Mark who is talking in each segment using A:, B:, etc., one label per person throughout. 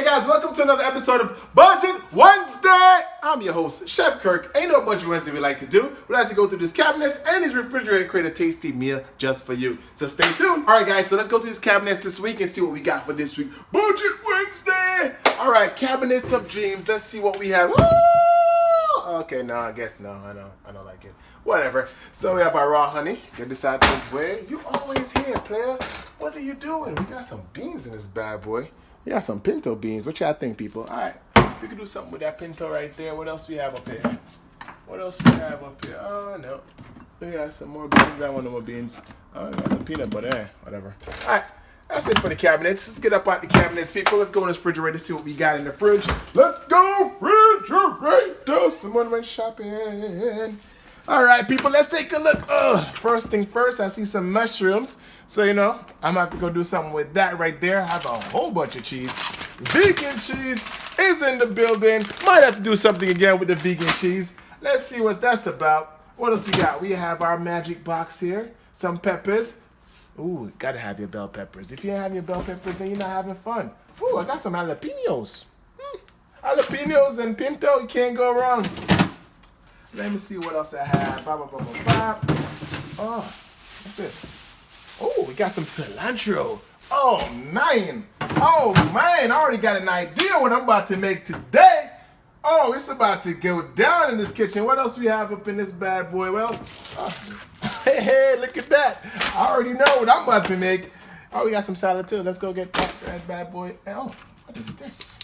A: guys, welcome to another episode of Budget Wednesday. I'm your host, Chef Kirk. Ain't no Budget Wednesday we like to do. We like to go through these cabinets and these refrigerators and create a tasty meal just for you. So stay tuned. All right, guys, so let's go through these cabinets this week and see what we got for this week. Budget Wednesday. All right, cabinets of dreams. Let's see what we have. Woo! Okay, no, I guess no. I don't like it. Whatever. So we have our raw honey. Get this out of the way. You always here, player. What are you doing? We got some beans in this bad boy. We got some pinto beans. What y'all think, people? All right. We can do something with that pinto right there. What else we have up here? What else we have up here? Oh, no. We got some more beans. I want no more beans. Oh, we got some peanut butter. Whatever. All right. That's it for the cabinets. Let's get up out the cabinets, people. Let's go in this refrigerator, see what we got in the fridge. Let's go, refrigerator. Someone went shopping. All right, people, let's take a look. First thing first, I see some mushrooms. So, I'm going to have to go do something with that right there. I have a whole bunch of cheese. Vegan cheese is in the building. Might have to do something again with the vegan cheese. Let's see what that's about. What else we got? We have our magic box here. Some peppers. Ooh, gotta have your bell peppers. If you don't have your bell peppers, then you're not having fun. Ooh, I got some jalapenos. Jalapenos and pinto, you can't go wrong. Let me see what else I have. Oh, what's this? Oh, we got some cilantro. Oh, man. I already got an idea what I'm about to make today. Oh, it's about to go down in this kitchen. What else we have up in this bad boy? Well, hey, look at that. I already know what I'm about to make. Oh, we got some salad too. Let's go get that bad boy. Oh, what is this?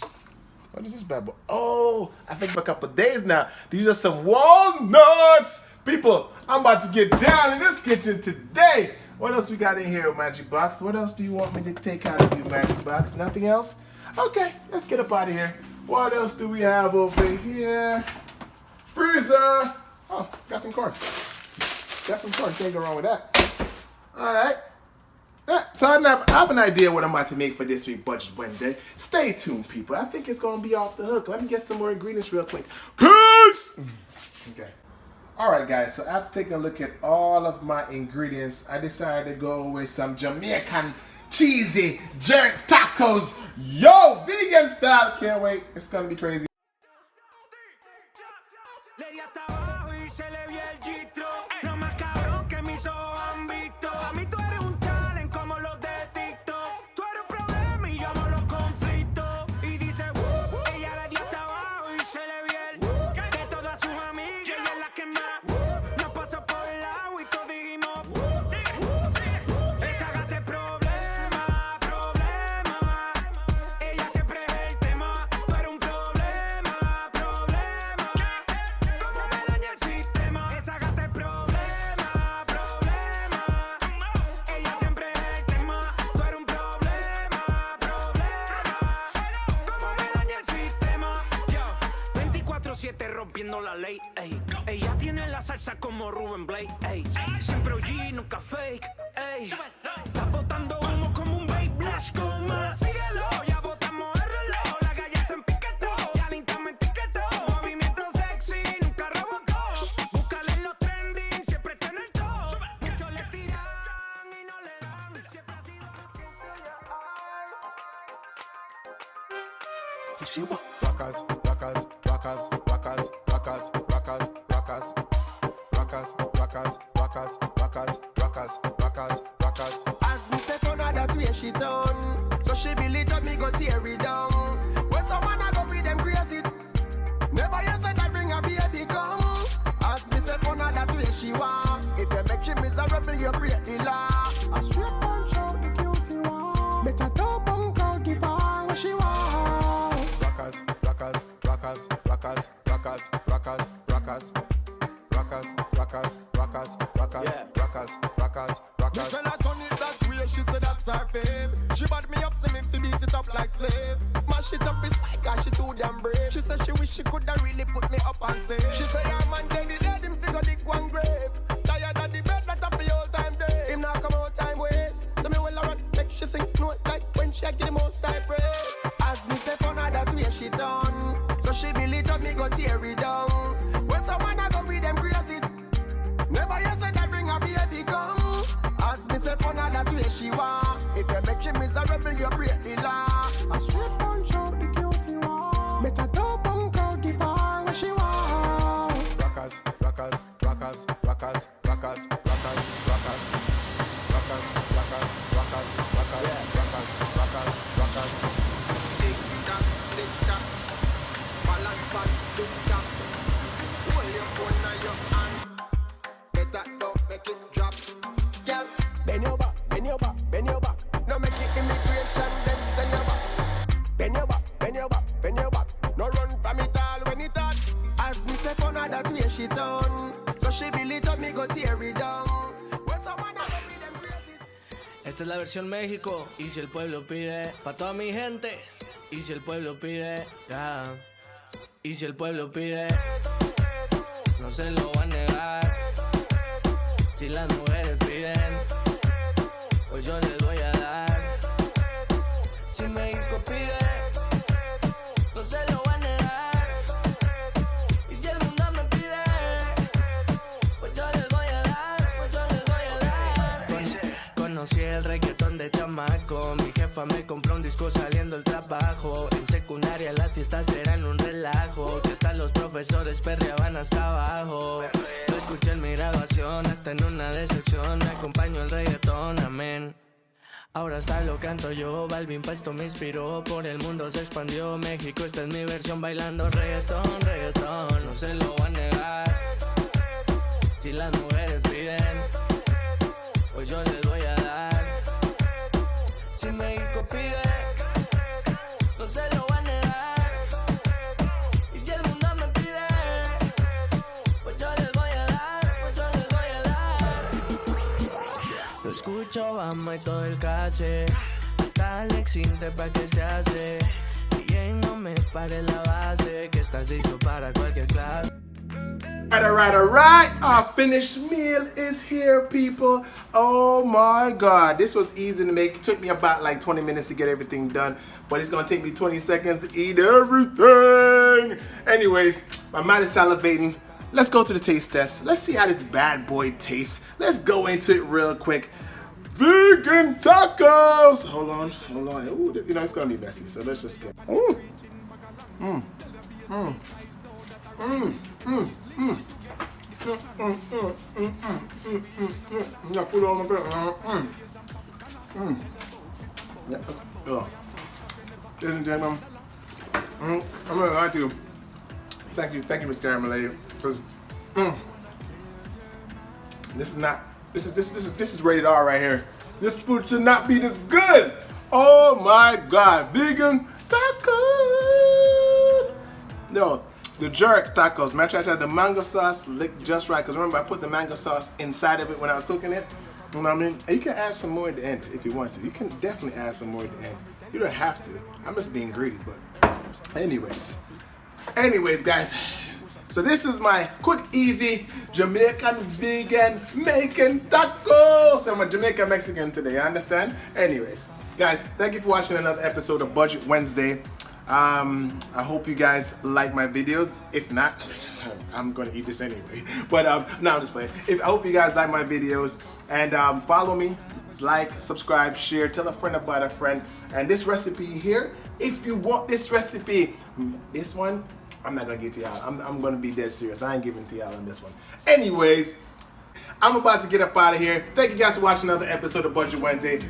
A: What is this bad boy? Oh, I think for a couple of days now. These are some walnuts. People, I'm about to get down in this kitchen today. What else we got in here, Magic Box? What else do you want me to take out of you, Magic Box? Nothing else? Okay, let's get up out of here. What else do we have over here? Freezer. Oh, got some corn. Can't go wrong with that. All right. So I have an idea what I'm about to make for this week, Budget Wednesday. Stay tuned, people. I think it's going to be off the hook. Let me get some more ingredients real quick. Peace! Okay. All right, guys. So after taking a look at all of my ingredients, I decided to go with some Jamaican cheesy jerk tacos. Yo, vegan style. Can't wait. It's going to be crazy.
B: Rompiendo la ley, ey. Ella tiene la salsa como Ruben Blake, ey. Siempre OG, nunca fake, ey. Está botando humo como un babe blast, coma. Síguelo, ya botamos el reloj. La calle se empiquetó, ya linda me etiquetó. Movimiento sexy, nunca robocó. Búscale en los trending, siempre está en el top. Muchos le tiran y no le dan. Siempre ha sido paciente,
C: Rockers, rockers, rockers, rockers, rockers, rockers, rockers, rockers, rockers, rockers, rockers, rockers, rockers, rockers. As me say for now that way she done, so she build it up, me go tear it down. When someone I go with them crazy, never you said that bring a baby come. As me say for now that way she want, if you make she miserable, you break the law. A straight punch out the cutie one, better top and girl give her what she want. Rockers, rockers, rockers, rockers, rockers, rockers, rockers, rockers, rockers, rockers, rockers, rockers, rockers, rockers. Tell her turn it that way, she said that's her fave. She bought me up, so me to beat it up like slave. Mash it up is like cause she too damn brave. She said she wish she coulda really put me up and save. She said her man dead, let him figure dig one grave. Tired of the bed, that up the old time day. Him now come out time waste. So me will run, make she sing note like when she get the most I praise. As me say for now that way she done, so she build it up, me go tear it down. When someone I go with them crazy, never you said that bring a baby come. As me say for now that way she want, if you make she miserable, you break the law. A straight punch out the rockers, rockers, rockers, rockers, rockers, rockers, rockers, rockers, rockers, rockers, rockers. Tick tock, balance on tick tock. Hold your phone in your hand. Better don't make it drop. Girl, bend your back, bend your back, bend your back. No make it immigration, then send your back. Bend your back, bend your back, bend your back. No run from it all when it hot. As me say for that way she done. So she build it up, me go tear it down. Where someone a go with them crazy.
D: Esta es la versión México, y si el pueblo pide, pa' toda mi gente, y si el pueblo pide, ya, y si el pueblo pide, no se lo va a negar, si las mujeres piden, pues yo les voy a dar, si México pide, no se lo va a negar, y si el mundo me pide, pues yo les voy a dar, pues yo les voy a dar. Conocí el reggaetón de chamaco, mi jefa me compró un disco saliendo del trabajo, en secundaria las fiestas eran un relajo, que hasta los profesores perreaban hasta abajo, lo escuché en mi graduación, hasta en una decepción, me acompañó el reggaetón, amén. Ahora hasta lo canto yo, Balvin pa' esto me inspiró, por el mundo se expandió, México esta es mi versión bailando reggaetón, reggaetón, no se lo voy a negar, si las mujeres piden, pues yo les voy a dar, si México pide, no se lo voy a negar, y si el mundo me pide, pues yo les voy a dar, pues yo les voy a dar. Lo escucho Obama y todo el case, hasta Alex Inte pa' que se hace, y no me pare la base, que esta se hizo para cualquier clase.
A: Alright. Our finished meal is here, people. Oh my God. This was easy to make. It took me about like 20 minutes to get everything done, but it's gonna take me 20 seconds to eat everything. Anyways, my mind is salivating. Let's go to the taste test. Let's see how this bad boy tastes. Let's go into it real quick. Vegan tacos. Hold on. Ooh, you know, it's gonna be messy, so let's just get. Yeah, put it on my plate. Yeah. Oh. Ladies and gentlemen, I'm gonna lie to you. Thank you, Mr. Carmelade, because this is rated R right here. This food should not be this good. Oh my God, vegan tacos. No. The jerk tacos, man, I tried the mango sauce licked just right, because remember I put the mango sauce inside of it when I was cooking it. You know what I mean? And you can add some more at the end if you want to. You can definitely add some more at the end. You don't have to. I'm just being greedy, but anyways, guys. So this is my quick, easy Jamaican vegan making tacos. I'm a Jamaican Mexican today, you understand? Anyways, guys, thank you for watching another episode of Budget Wednesday. I hope you guys like my videos. If not, I'm gonna eat this anyway. But no, I'm just playing. I hope you guys like my videos, and follow me, like, subscribe, share, tell a friend about a friend. And this recipe here, if you want this recipe, this one, I'm not gonna give it to y'all. I'm gonna be dead serious. I ain't giving it to y'all on this one. Anyways, I'm about to get up out of here. Thank you guys for watching another episode of Budget Wednesday.